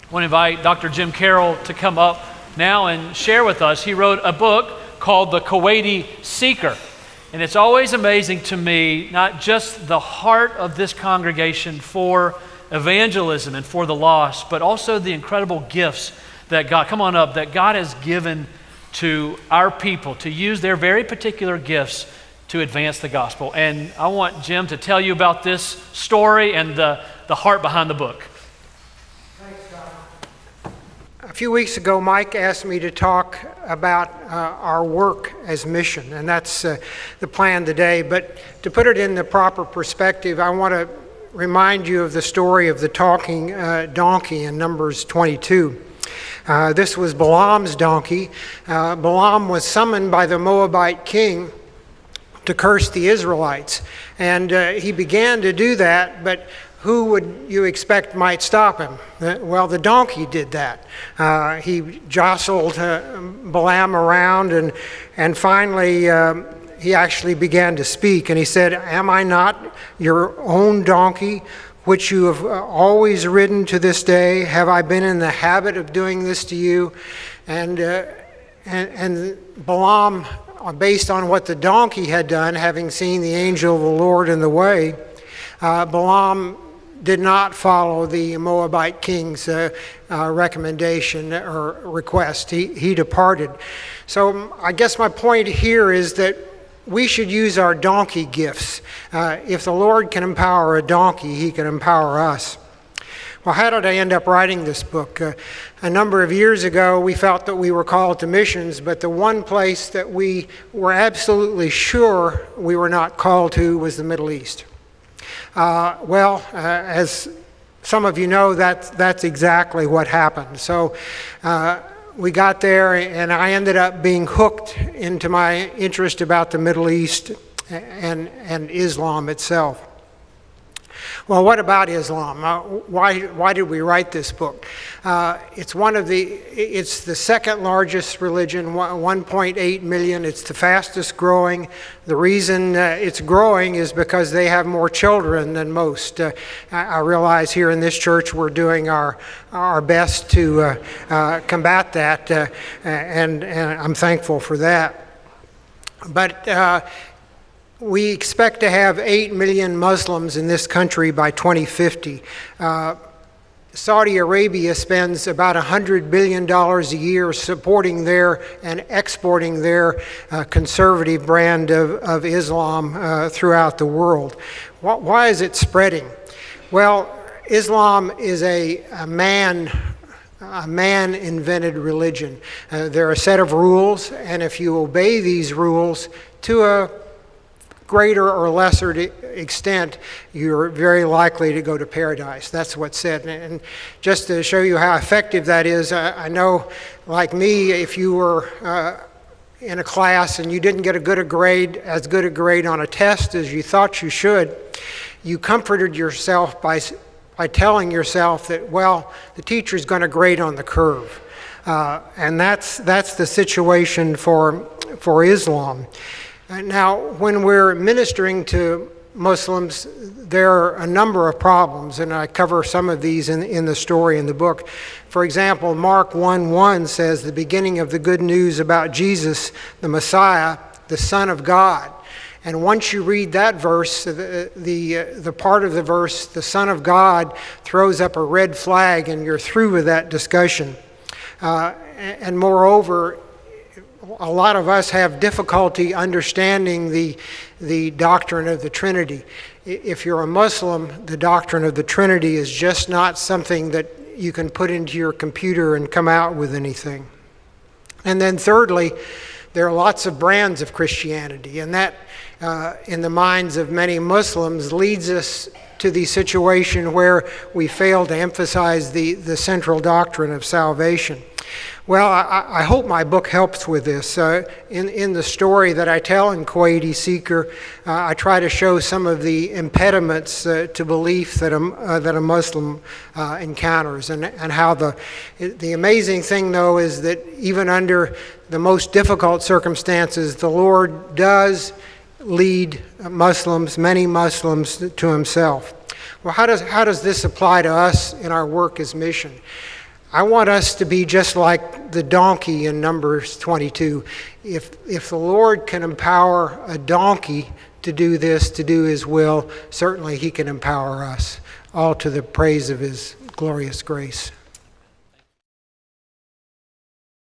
I want to invite Dr. Jim Carroll to come up now and share with us. He wrote a book called The Kuwaiti Seeker. And it's always amazing to me, not just the heart of this congregation for evangelism and for the lost, but also the incredible gifts that God, come on up, that God has given to our people to use their very particular gifts to advance the gospel. And I want Jim to tell you about this story and the heart behind the book. A few weeks ago, Mike asked me to talk about our work as mission, and that's the plan today. But to put it in the proper perspective, I want to remind you of the story of the talking donkey in Numbers 22. This was Balaam's donkey. Balaam was summoned by the Moabite king to curse the Israelites, and he began to do that, but who would you expect might stop him? Well, the donkey did that. He jostled Balaam around, and finally he actually began to speak. And he said, "Am I not your own donkey, which you have always ridden to this day? Have I been in the habit of doing this to you?" And Balaam, based on what the donkey had done, having seen the angel of the Lord in the way, Balaam did not follow the Moabite king's recommendation or request. He departed. So I guess my point here is that we should use our donkey gifts. If the Lord can empower a donkey, he can empower us. Well, how did I end up writing this book? A number of years ago, we felt that we were called to missions, but the one place that we were absolutely sure we were not called to was the Middle East. As some of you know, that's exactly what happened. So we got there, and I ended up being hooked into my interest about the Middle East and Islam itself. Well, what about Islam? Why did we write this book? It's the second largest religion, 1.8 million. It's the fastest growing. The reason it's growing is because they have more children than most. I realize here in this church we're doing our best to combat that, and I'm thankful for that. But we expect to have 8 million Muslims in this country by 2050. Saudi Arabia spends about $100 billion a year supporting their and exporting their conservative brand of Islam throughout the world. Why is it spreading? Well, Islam is a man-invented religion. There are a set of rules, and if you obey these rules to a greater or lesser extent, you're very likely to go to paradise. That's what's said. And just to show you how effective that is, I know, like me, if you were in a class and you didn't get as good a grade on a test as you thought you should, you comforted yourself by telling yourself that, well, the teacher's going to grade on the curve. And that's the situation for Islam. Now, when we're ministering to Muslims, there are a number of problems, and I cover some of these in the story in the book. For example, Mark 1:1 says, the beginning of the good news about Jesus, the Messiah, the Son of God. And once you read that verse, the part of the verse, the Son of God, throws up a red flag, and you're through with that discussion. And moreover, a lot of us have difficulty understanding the doctrine of the Trinity. If you're a Muslim, the doctrine of the Trinity is just not something that you can put into your computer and come out with anything. And then thirdly, there are lots of brands of Christianity, and that in the minds of many Muslims leads us to the situation where we fail to emphasize the central doctrine of salvation. Well, I hope my book helps with this. In the story that I tell in Kuwaiti Seeker, I try to show some of the impediments to belief that a Muslim encounters, and how the amazing thing, though, is that even under the most difficult circumstances, the Lord does lead many Muslims to himself. Well, how does this apply to us in our work as mission? I want us to be just like the donkey in Numbers 22. If the Lord can empower a donkey to do this, to do His will, certainly He can empower us, all to the praise of His glorious grace.